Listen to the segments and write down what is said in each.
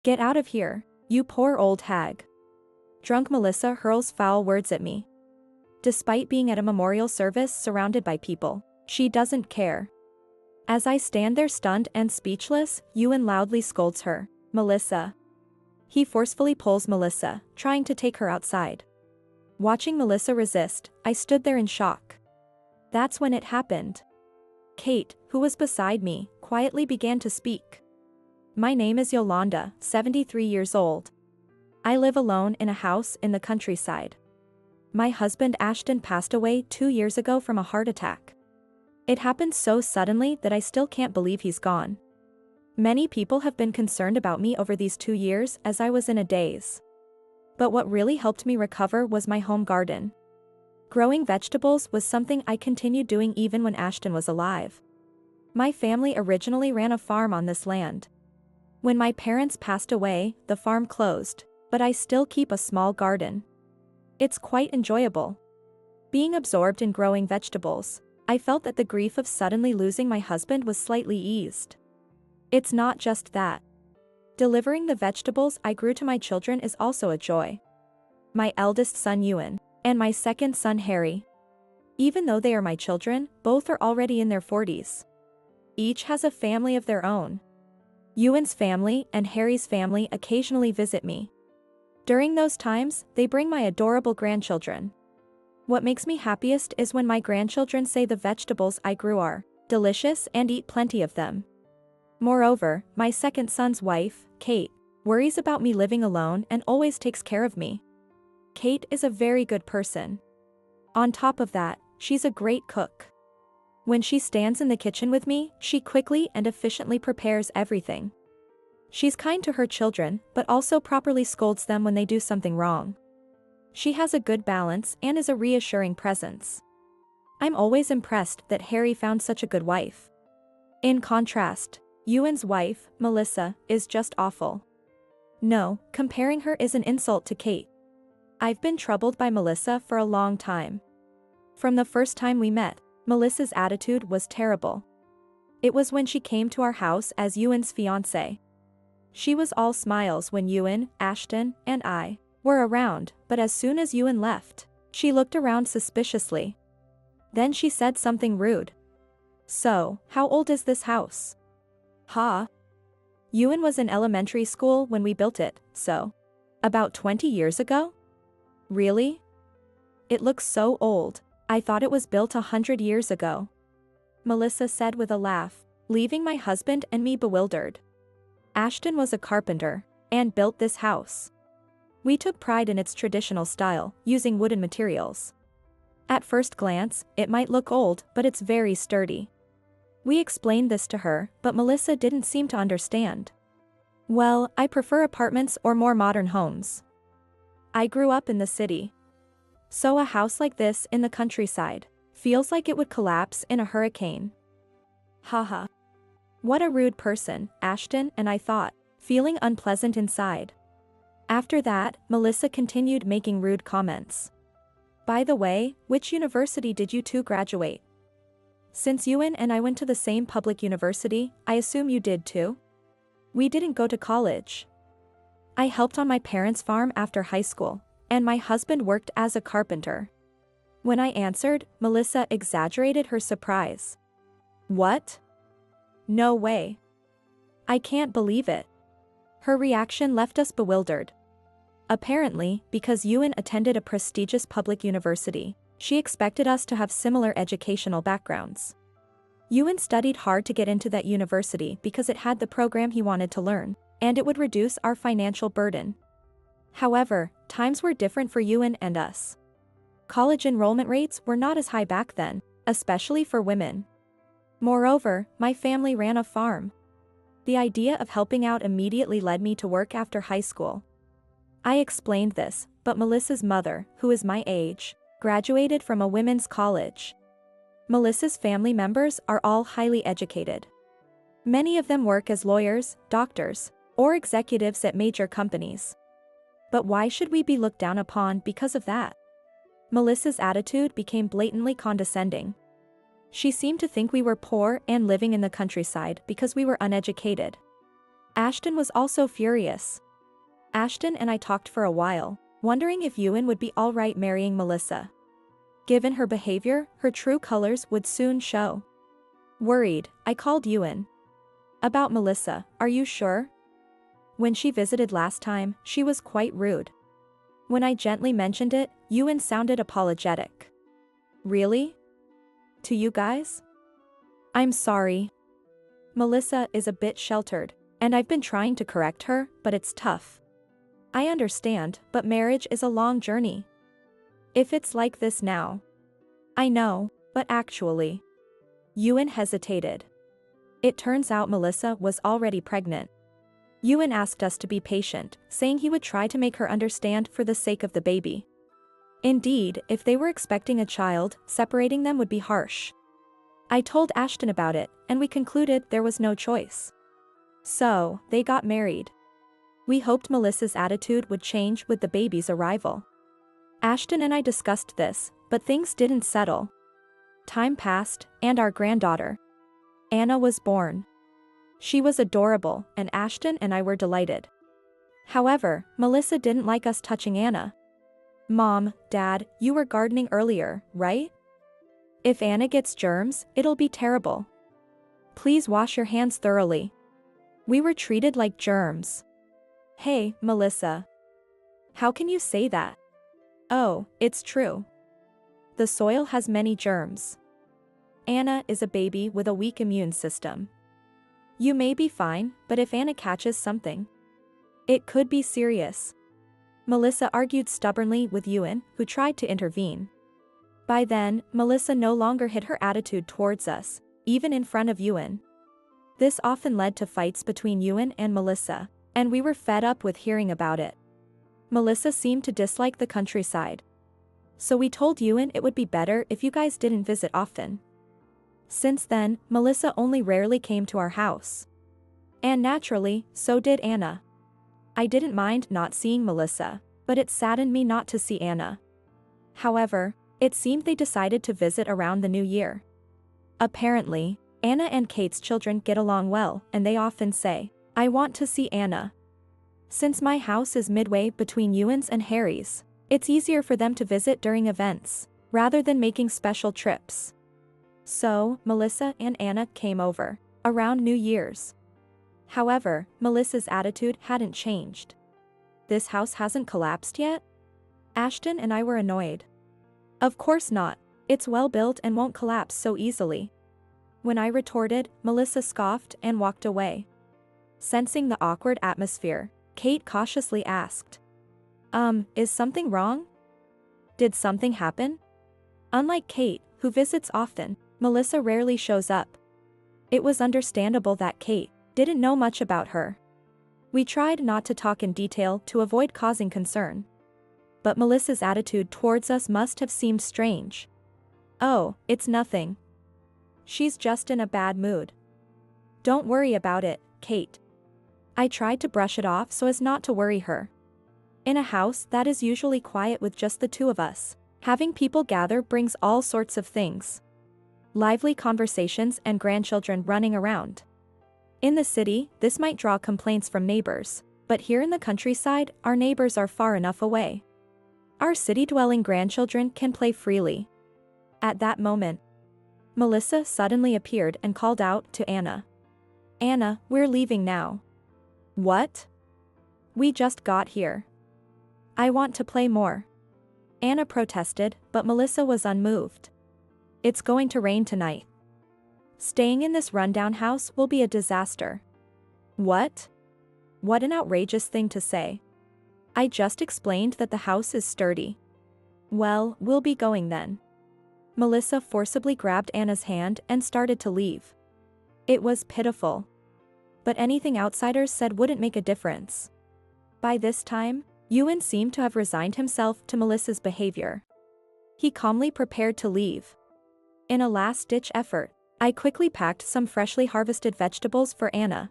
Get out of here, you poor old hag. Drunk Melissa hurls foul words at me. Despite being at a memorial service surrounded by people, she doesn't care. As I stand there stunned and speechless, Ewan loudly scolds her, Melissa. He forcefully pulls Melissa, trying to take her outside. Watching Melissa resist, I stood there in shock. That's when it happened. Kate, who was beside me, quietly began to speak. My name is Yolanda, 73 years old. I live alone in a house in the countryside. My husband Ashton passed away 2 years ago from a heart attack. It happened so suddenly that I still can't believe he's gone. Many people have been concerned about me over these 2 years as I was in a daze. But what really helped me recover was my home garden. Growing vegetables was something I continued doing even when Ashton was alive. My family originally ran a farm on this land. When my parents passed away, the farm closed, but I still keep a small garden. It's quite enjoyable. Being absorbed in growing vegetables, I felt that the grief of suddenly losing my husband was slightly eased. It's not just that. Delivering the vegetables I grew to my children is also a joy. My eldest son Ewan, and my second son Harry. Even though they are my children, both are already in their 40s. Each has a family of their own. Ewan's family and Harry's family occasionally visit me. During those times, they bring my adorable grandchildren. What makes me happiest is when my grandchildren say the vegetables I grew are delicious and eat plenty of them. Moreover, my second son's wife, Kate, worries about me living alone and always takes care of me. Kate is a very good person. On top of that, she's a great cook. When she stands in the kitchen with me, she quickly and efficiently prepares everything. She's kind to her children, but also properly scolds them when they do something wrong. She has a good balance and is a reassuring presence. I'm always impressed that Harry found such a good wife. In contrast, Ewan's wife, Melissa, is just awful. No, comparing her is an insult to Kate. I've been troubled by Melissa for a long time. From the first time we met, Melissa's attitude was terrible. It was when she came to our house as Ewan's fiancée. She was all smiles when Ewan, Ashton, and I were around, but as soon as Ewan left, she looked around suspiciously. Then she said something rude. So, how old is this house? Ha! Ewan was in elementary school when we built it, so. About 20 years ago? Really? It looks so old. I thought it was built 100 years ago. Melissa said with a laugh, leaving my husband and me bewildered. Ashton was a carpenter, and built this house. We took pride in its traditional style, using wooden materials. At first glance, it might look old, but it's very sturdy. We explained this to her, but Melissa didn't seem to understand. Well, I prefer apartments or more modern homes. I grew up in the city. So a house like this in the countryside feels like it would collapse in a hurricane. Haha. What a rude person, Ashton and I thought, feeling unpleasant inside. After that, Melissa continued making rude comments. By the way, which university did you two graduate? Since Ewan and I went to the same public university, I assume you did too? We didn't go to college. I helped on my parents' farm after high school, and my husband worked as a carpenter. When I answered, Melissa exaggerated her surprise. What? No way. I can't believe it. Her reaction left us bewildered. Apparently, because Ewan attended a prestigious public university, she expected us to have similar educational backgrounds. Ewan studied hard to get into that university because it had the program he wanted to learn, and it would reduce our financial burden. However, times were different for Ewan and us. College enrollment rates were not as high back then, especially for women. Moreover, my family ran a farm. The idea of helping out immediately led me to work after high school. I explained this, but Melissa's mother, who is my age, graduated from a women's college. Melissa's family members are all highly educated. Many of them work as lawyers, doctors, or executives at major companies. But why should we be looked down upon because of that? Melissa's attitude became blatantly condescending. She seemed to think we were poor and living in the countryside because we were uneducated. Ashton was also furious. Ashton and I talked for a while, wondering if Ewan would be alright marrying Melissa. Given her behavior, her true colors would soon show. Worried, I called Ewan. About Melissa, are you sure? When she visited last time, she was quite rude. When I gently mentioned it, Ewan sounded apologetic. Really? To you guys? I'm sorry. Melissa is a bit sheltered, and I've been trying to correct her, but it's tough. I understand, but marriage is a long journey. If it's like this now. I know, but actually. Ewan hesitated. It turns out Melissa was already pregnant. Ewan asked us to be patient, saying he would try to make her understand for the sake of the baby. Indeed, if they were expecting a child, separating them would be harsh. I told Ashton about it, and we concluded there was no choice. So, they got married. We hoped Melissa's attitude would change with the baby's arrival. Ashton and I discussed this, but things didn't settle. Time passed, and our granddaughter, Anna, was born. She was adorable, and Ashton and I were delighted. However, Melissa didn't like us touching Anna. Mom, Dad, you were gardening earlier, right? If Anna gets germs, it'll be terrible. Please wash your hands thoroughly. We were treated like germs. Hey, Melissa. How can you say that? Oh, it's true. The soil has many germs. Anna is a baby with a weak immune system. You may be fine, but if Anna catches something, it could be serious. Melissa argued stubbornly with Ewan, who tried to intervene. By then, Melissa no longer hid her attitude towards us, even in front of Ewan. This often led to fights between Ewan and Melissa, and we were fed up with hearing about it. Melissa seemed to dislike the countryside. So we told Ewan it would be better if you guys didn't visit often. Since then, Melissa only rarely came to our house. And naturally, so did Anna. I didn't mind not seeing Melissa, but it saddened me not to see Anna. However, it seemed they decided to visit around the new year. Apparently, Anna and Kate's children get along well, and they often say, "I want to see Anna." Since my house is midway between Ewan's and Harry's, it's easier for them to visit during events, rather than making special trips. So, Melissa and Anna came over, around New Year's. However, Melissa's attitude hadn't changed. This house hasn't collapsed yet? Ashton and I were annoyed. Of course not, it's well built and won't collapse so easily. When I retorted, Melissa scoffed and walked away. Sensing the awkward atmosphere, Kate cautiously asked, is something wrong? Did something happen? Unlike Kate, who visits often, Melissa rarely shows up. It was understandable that Kate didn't know much about her. We tried not to talk in detail to avoid causing concern. But Melissa's attitude towards us must have seemed strange. Oh, it's nothing. She's just in a bad mood. Don't worry about it, Kate. I tried to brush it off so as not to worry her. In a house that is usually quiet with just the two of us, having people gather brings all sorts of things. Lively conversations and grandchildren running around. In the city, this might draw complaints from neighbors, but here in the countryside, our neighbors are far enough away. Our city-dwelling grandchildren can play freely. At that moment, Melissa suddenly appeared and called out to Anna. Anna, we're leaving now. What? We just got here. I want to play more. Anna protested, but Melissa was unmoved. It's going to rain tonight. Staying in this rundown house will be a disaster. What? What an outrageous thing to say. I just explained that the house is sturdy. Well, we'll be going then. Melissa forcibly grabbed Anna's hand and started to leave. It was pitiful. But anything outsiders said wouldn't make a difference. By this time, Ewan seemed to have resigned himself to Melissa's behavior. He calmly prepared to leave. In a last-ditch effort, I quickly packed some freshly harvested vegetables for Anna.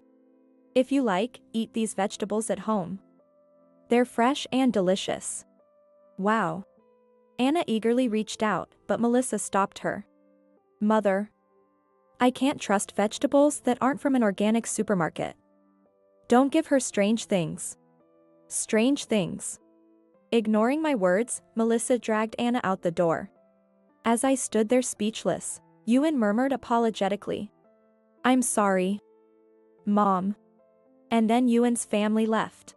If you like, eat these vegetables at home. They're fresh and delicious. Wow. Anna eagerly reached out, but Melissa stopped her. Mother. I can't trust vegetables that aren't from an organic supermarket. Don't give her strange things. Strange things. Ignoring my words, Melissa dragged Anna out the door. As I stood there speechless, Ewan murmured apologetically, "I'm sorry, Mom." And then Ewan's family left.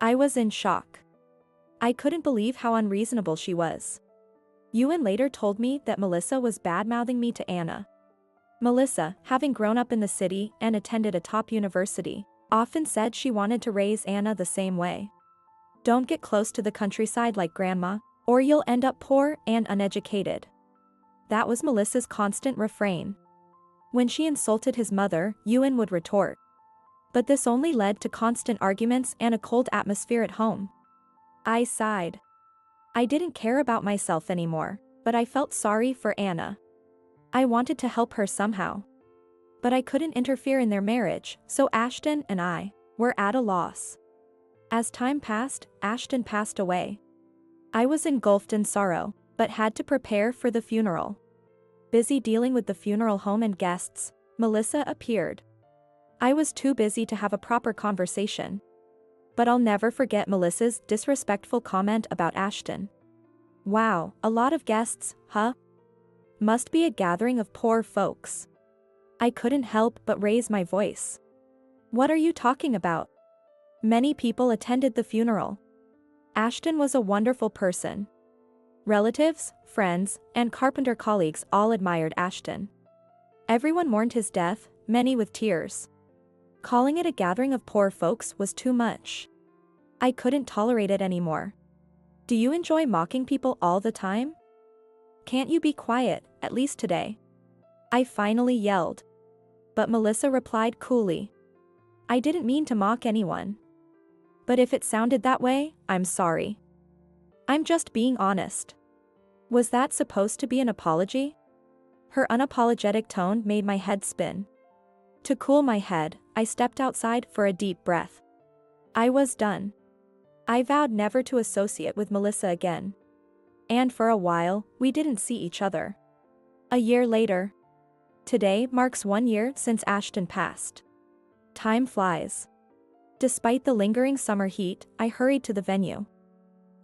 I was in shock. I couldn't believe how unreasonable she was. Ewan later told me that Melissa was bad-mouthing me to Anna. Melissa, having grown up in the city and attended a top university, often said she wanted to raise Anna the same way. "Don't get close to the countryside like Grandma, or you'll end up poor and uneducated." That was Melissa's constant refrain. When she insulted his mother, Ewan would retort. But this only led to constant arguments and a cold atmosphere at home. I sighed. I didn't care about myself anymore, but I felt sorry for Anna. I wanted to help her somehow. But I couldn't interfere in their marriage, so Ashton and I were at a loss. As time passed, Ashton passed away. I was engulfed in sorrow, but had to prepare for the funeral. Busy dealing with the funeral home and guests, Melissa appeared. I was too busy to have a proper conversation. But I'll never forget Melissa's disrespectful comment about Ashton. "Wow, a lot of guests, huh? Must be a gathering of poor folks." I couldn't help but raise my voice. "What are you talking about?" Many people attended the funeral. Ashton was a wonderful person. Relatives, friends, and carpenter colleagues all admired Ashton. Everyone mourned his death, many with tears. Calling it a gathering of poor folks was too much. I couldn't tolerate it anymore. "Do you enjoy mocking people all the time? Can't you be quiet, at least today?" I finally yelled. But Melissa replied coolly, "I didn't mean to mock anyone. But if it sounded that way, I'm sorry. I'm just being honest." Was that supposed to be an apology? Her unapologetic tone made my head spin. To cool my head, I stepped outside for a deep breath. I was done. I vowed never to associate with Melissa again. And for a while, we didn't see each other. A year later. Today marks 1 year since Ashton passed. Time flies. Despite the lingering summer heat, I hurried to the venue.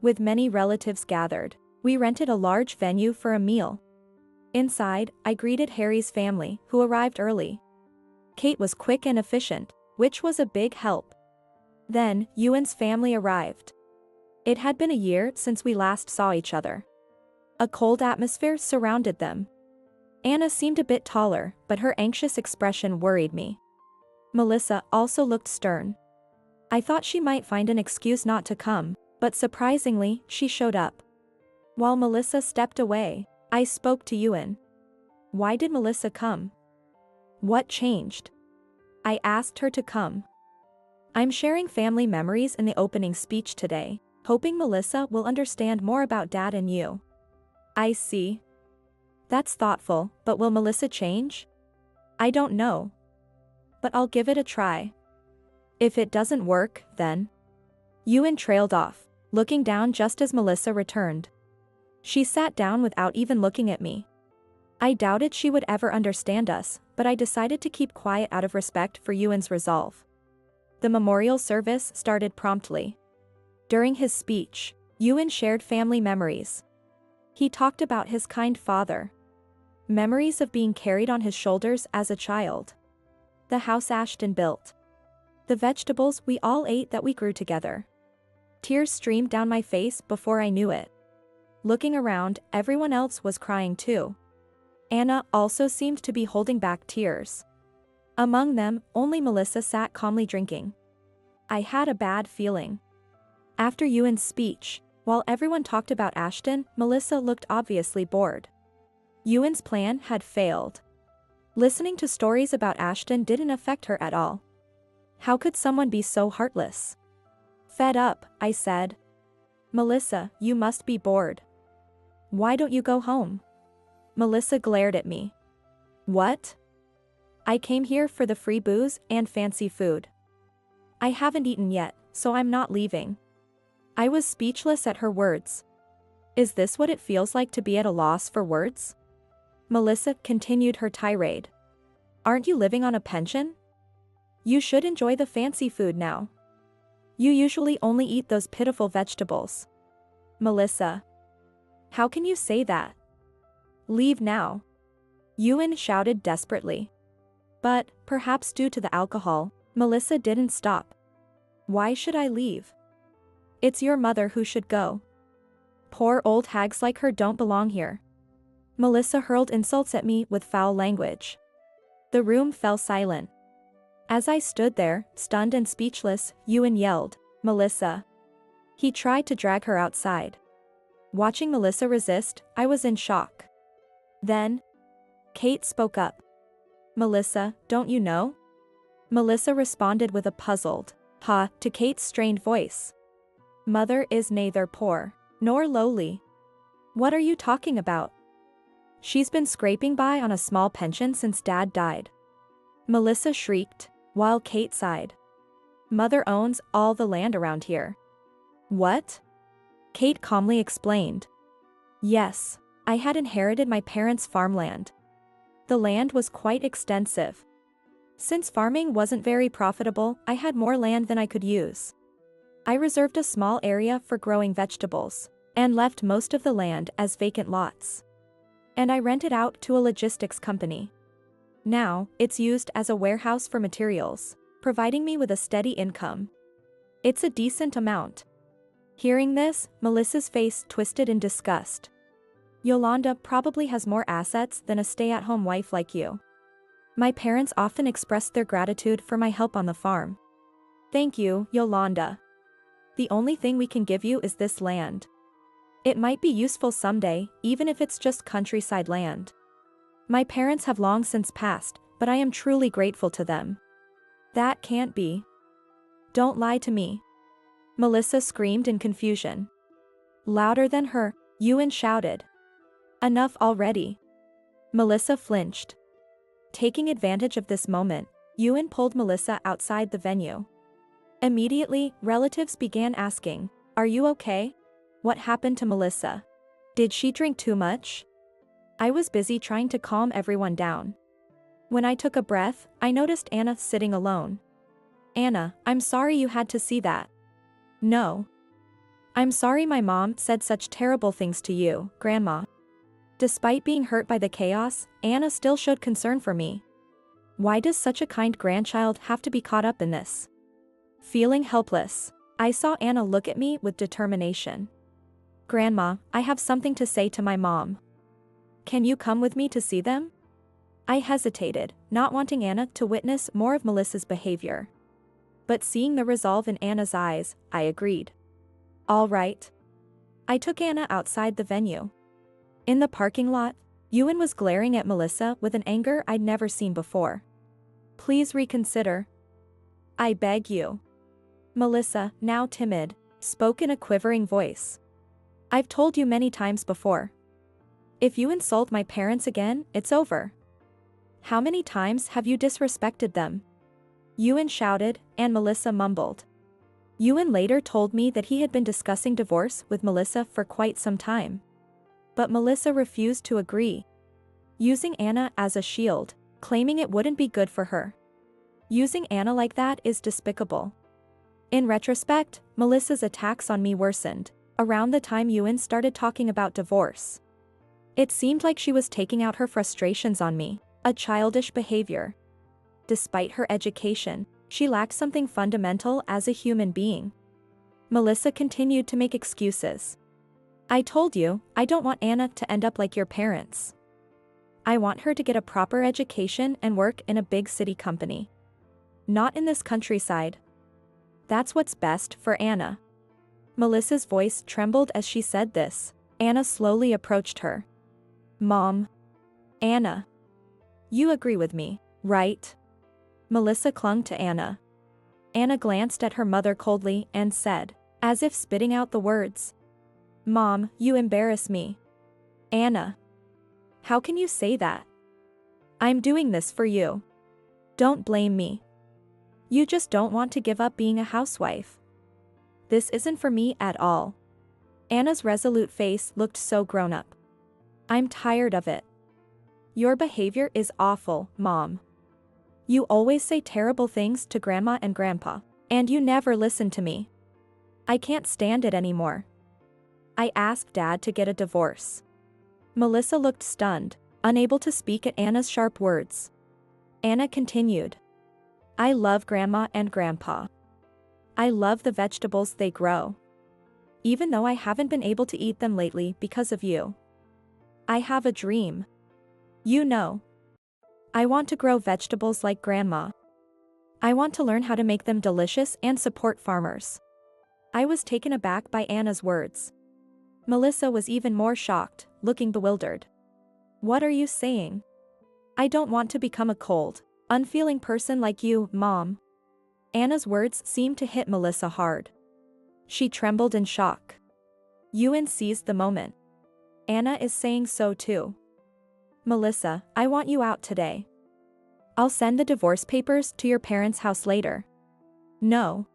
With many relatives gathered, we rented a large venue for a meal. Inside, I greeted Harry's family, who arrived early. Kate was quick and efficient, which was a big help. Then, Ewan's family arrived. It had been a year since we last saw each other. A cold atmosphere surrounded them. Anna seemed a bit taller, but her anxious expression worried me. Melissa also looked stern. I thought she might find an excuse not to come, but surprisingly, she showed up. While Melissa stepped away, I spoke to Ewan. "Why did Melissa come? What changed?" I asked her to come. "I'm sharing family memories in the opening speech today, hoping Melissa will understand more about Dad and you." "I see. That's thoughtful, but will Melissa change?" "I don't know. But I'll give it a try. If it doesn't work, then..." Ewan trailed off, looking down just as Melissa returned. She sat down without even looking at me. I doubted she would ever understand us, but I decided to keep quiet out of respect for Ewan's resolve. The memorial service started promptly. During his speech, Ewan shared family memories. He talked about his kind father. Memories of being carried on his shoulders as a child. The house Ashton built. The vegetables we all ate that we grew together. Tears streamed down my face before I knew it. Looking around, everyone else was crying too. Anna also seemed to be holding back tears. Among them, only Melissa sat calmly drinking. I had a bad feeling. After Ewan's speech, while everyone talked about Ashton, Melissa looked obviously bored. Ewan's plan had failed. Listening to stories about Ashton didn't affect her at all. How could someone be so heartless? Fed up, I said. "Melissa, you must be bored. Why don't you go home?" Melissa glared at me. "What? I came here for the free booze and fancy food. I haven't eaten yet, so I'm not leaving." I was speechless at her words. Is this what it feels like to be at a loss for words? Melissa continued her tirade. "Aren't you living on a pension? You should enjoy the fancy food now. You usually only eat those pitiful vegetables. Melissa. How can you say that? Leave now. Ewan shouted desperately. But, perhaps due to the alcohol, Melissa didn't stop. Why should I leave? It's your mother who should go. Poor old hags like her don't belong here. Melissa hurled insults at me with foul language. The room fell silent. As I stood there, stunned and speechless, Ewan yelled, "Melissa." He tried to drag her outside. Watching Melissa resist, I was in shock. Then, Kate spoke up. "Melissa, don't you know?" Melissa responded with a puzzled, "Ha," to Kate's strained voice. "Mother is neither poor nor lowly." "What are you talking about?" "She's been scraping by on a small pension since Dad died." Melissa shrieked, while Kate sighed. "Mother owns all the land around here." "What?" Kate calmly explained. "Yes, I had inherited my parents' farmland. The land was quite extensive. Since farming wasn't very profitable, I had more land than I could use. I reserved a small area for growing vegetables, and left most of the land as vacant lots. And I rented out to a logistics company. Now, it's used as a warehouse for materials, providing me with a steady income. It's a decent amount." Hearing this, Melissa's face twisted in disgust. "Yolanda probably has more assets than a stay-at-home wife like you. My parents often expressed their gratitude for my help on the farm." "Thank you, Yolanda. The only thing we can give you is this land. It might be useful someday, even if it's just countryside land. My parents have long since passed, but I am truly grateful to them." "That can't be. Don't lie to me." Melissa screamed in confusion. Louder than her, Ewan shouted. "Enough already." Melissa flinched. Taking advantage of this moment, Ewan pulled Melissa outside the venue. Immediately, relatives began asking, "Are you okay? What happened to Melissa? Did she drink too much?" I was busy trying to calm everyone down. When I took a breath, I noticed Anna sitting alone. "Anna, I'm sorry you had to see that." "No. I'm sorry my mom said such terrible things to you, Grandma." Despite being hurt by the chaos, Anna still showed concern for me. Why does such a kind grandchild have to be caught up in this? Feeling helpless, I saw Anna look at me with determination. "Grandma, I have something to say to my mom. Can you come with me to see them?" I hesitated, not wanting Anna to witness more of Melissa's behavior. But seeing the resolve in Anna's eyes, I agreed. "All right." I took Anna outside the venue. In the parking lot, Ewan was glaring at Melissa with an anger I'd never seen before. "Please reconsider. I beg you." Melissa, now timid, spoke in a quivering voice. "I've told you many times before. If you insult my parents again, it's over. How many times have you disrespected them?" Ewan shouted, and Melissa mumbled. Ewan later told me that he had been discussing divorce with Melissa for quite some time. But Melissa refused to agree, using Anna as a shield, claiming it wouldn't be good for her. Using Anna like that is despicable. In retrospect, Melissa's attacks on me worsened around the time Ewan started talking about divorce. It seemed like she was taking out her frustrations on me, a childish behavior. Despite her education, she lacked something fundamental as a human being. Melissa continued to make excuses. "I told you, I don't want Anna to end up like your parents. I want her to get a proper education and work in a big city company. Not in this countryside. That's what's best for Anna." Melissa's voice trembled as she said this. Anna slowly approached her. "Mom. Anna. You agree with me, right?" Melissa clung to Anna. Anna glanced at her mother coldly and said, as if spitting out the words, "Mom, you embarrass me." "Anna. How can you say that? I'm doing this for you. Don't blame me. You just don't want to give up being a housewife. This isn't for me at all." Anna's resolute face looked so grown up. "I'm tired of it. Your behavior is awful, Mom. You always say terrible things to Grandma and Grandpa, and you never listen to me. I can't stand it anymore. I asked Dad to get a divorce. Melissa looked stunned, unable to speak at Anna's sharp words. Anna continued. I love Grandma and Grandpa. I love the vegetables they grow. Even though I haven't been able to eat them lately because of you. I have a dream. You know. I want to grow vegetables like Grandma. I want to learn how to make them delicious and support farmers. I was taken aback by Anna's words. Melissa was even more shocked, looking bewildered. What are you saying? I don't want to become a cold, unfeeling person like you, Mom. Anna's words seemed to hit Melissa hard. She trembled in shock. Ewan seized the moment. Anna is saying so too. Melissa, I want you out today. I'll send the divorce papers to your parents' house later. No.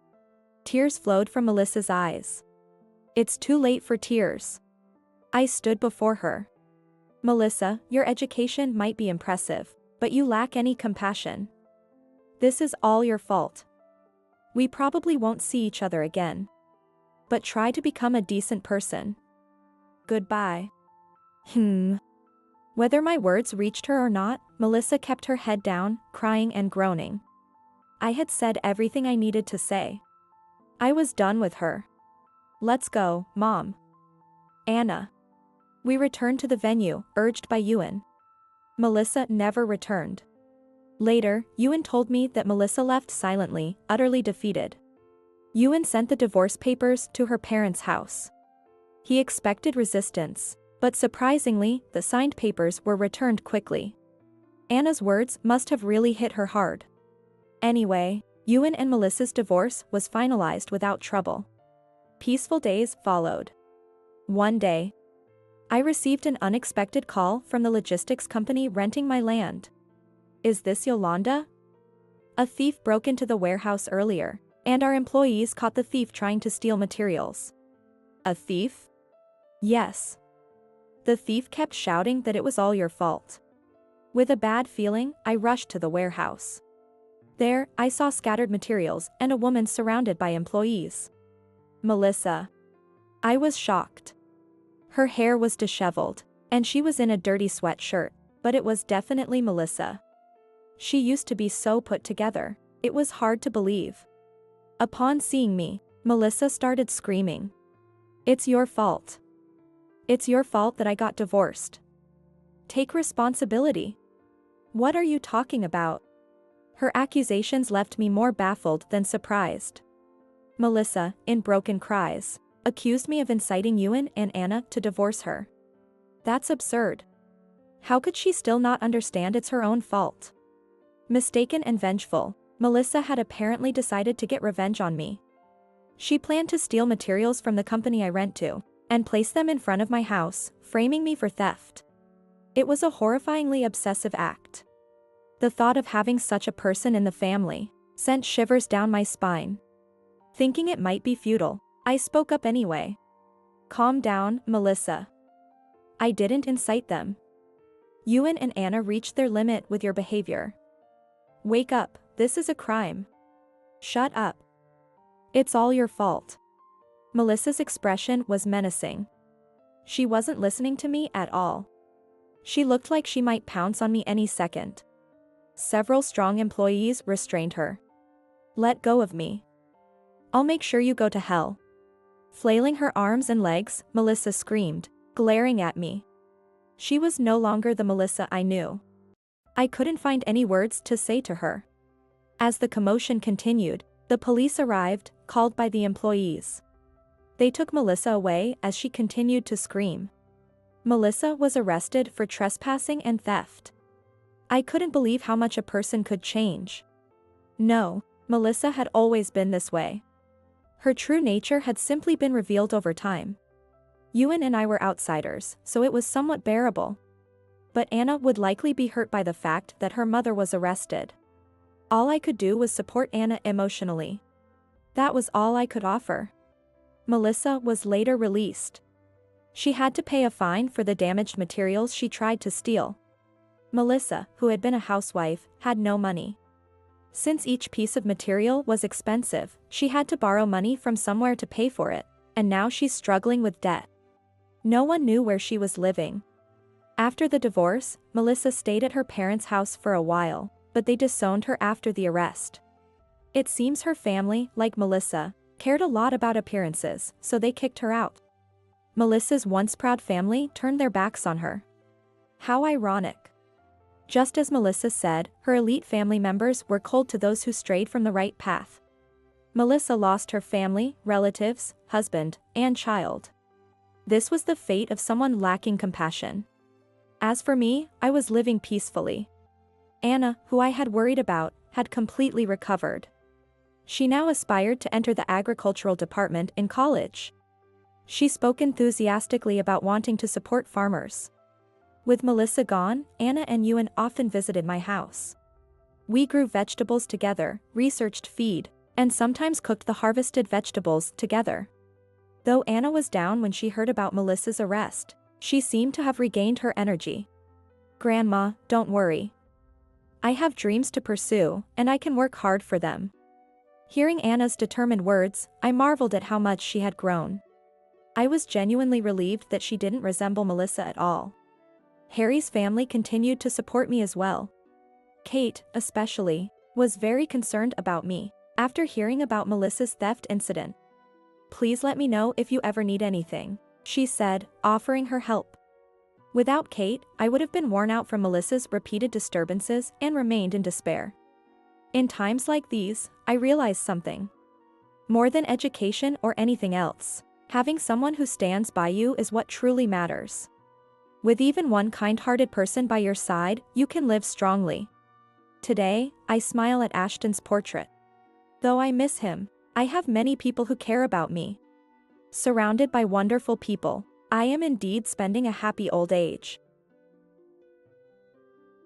Tears flowed from Melissa's eyes. It's too late for tears. I stood before her. Melissa, your education might be impressive, but you lack any compassion. This is all your fault. We probably won't see each other again. But try to become a decent person. Goodbye. Whether my words reached her or not, Melissa kept her head down, crying and groaning. I had said everything I needed to say. I was done with her. Let's go, Mom. Anna. We returned to the venue, urged by Ewan. Melissa never returned. Later, Ewan told me that Melissa left silently, utterly defeated. Ewan sent the divorce papers to her parents' house. He expected resistance, but surprisingly, the signed papers were returned quickly. Anna's words must have really hit her hard. Anyway, Ewan and Melissa's divorce was finalized without trouble. Peaceful days followed. One day, I received an unexpected call from the logistics company renting my land. Is this Yolanda? A thief broke into the warehouse earlier, and our employees caught the thief trying to steal materials. A thief? Yes. The thief kept shouting that it was all your fault. With a bad feeling, I rushed to the warehouse. There, I saw scattered materials and a woman surrounded by employees. Melissa. I was shocked. Her hair was disheveled, and she was in a dirty sweatshirt, but it was definitely Melissa. She used to be so put together, it was hard to believe. Upon seeing me, Melissa started screaming. It's your fault. It's your fault that I got divorced. Take responsibility. What are you talking about? Her accusations left me more baffled than surprised. Melissa, in broken cries, accused me of inciting Ewan and Anna to divorce her. That's absurd. How could she still not understand it's her own fault? Mistaken and vengeful, Melissa had apparently decided to get revenge on me. She planned to steal materials from the company I rent to, and place them in front of my house, framing me for theft. It was a horrifyingly obsessive act. The thought of having such a person in the family sent shivers down my spine. Thinking it might be futile, I spoke up anyway. Calm down, Melissa. I didn't incite them. Ewan and Anna reached their limit with your behavior. Wake up, this is a crime. Shut up. It's all your fault. Melissa's expression was menacing. She wasn't listening to me at all. She looked like she might pounce on me any second. Several strong employees restrained her. Let go of me. I'll make sure you go to hell. Flailing her arms and legs, Melissa screamed, glaring at me. She was no longer the Melissa I knew. I couldn't find any words to say to her. As the commotion continued, the police arrived, called by the employees. They took Melissa away as she continued to scream. Melissa was arrested for trespassing and theft. I couldn't believe how much a person could change. No, Melissa had always been this way. Her true nature had simply been revealed over time. Ewan and I were outsiders, so it was somewhat bearable. But Anna would likely be hurt by the fact that her mother was arrested. All I could do was support Anna emotionally. That was all I could offer. Melissa was later released. She had to pay a fine for the damaged materials she tried to steal. Melissa, who had been a housewife, had no money. Since each piece of material was expensive, she had to borrow money from somewhere to pay for it, and now she's struggling with debt. No one knew where she was living. After the divorce, Melissa stayed at her parents' house for a while, but they disowned her after the arrest. It seems her family, like Melissa, cared a lot about appearances, so they kicked her out. Melissa's once proud family turned their backs on her. How ironic. Just as Melissa said, her elite family members were cold to those who strayed from the right path. Melissa lost her family, relatives, husband, and child. This was the fate of someone lacking compassion. As for me, I was living peacefully. Anna, who I had worried about, had completely recovered. She now aspired to enter the agricultural department in college. She spoke enthusiastically about wanting to support farmers. With Melissa gone, Anna and Ewan often visited my house. We grew vegetables together, researched feed, and sometimes cooked the harvested vegetables together. Though Anna was down when she heard about Melissa's arrest, she seemed to have regained her energy. "Grandma, don't worry. I have dreams to pursue, and I can work hard for them." Hearing Anna's determined words, I marveled at how much she had grown. I was genuinely relieved that she didn't resemble Melissa at all. Harry's family continued to support me as well. Kate, especially, was very concerned about me after hearing about Melissa's theft incident. "Please let me know if you ever need anything," she said, offering her help. Without Kate, I would have been worn out from Melissa's repeated disturbances and remained in despair. In times like these, I realized something. More than education or anything else, having someone who stands by you is what truly matters. With even one kind-hearted person by your side, you can live strongly. Today, I smile at Ashton's portrait. Though I miss him, I have many people who care about me. Surrounded by wonderful people, I am indeed spending a happy old age.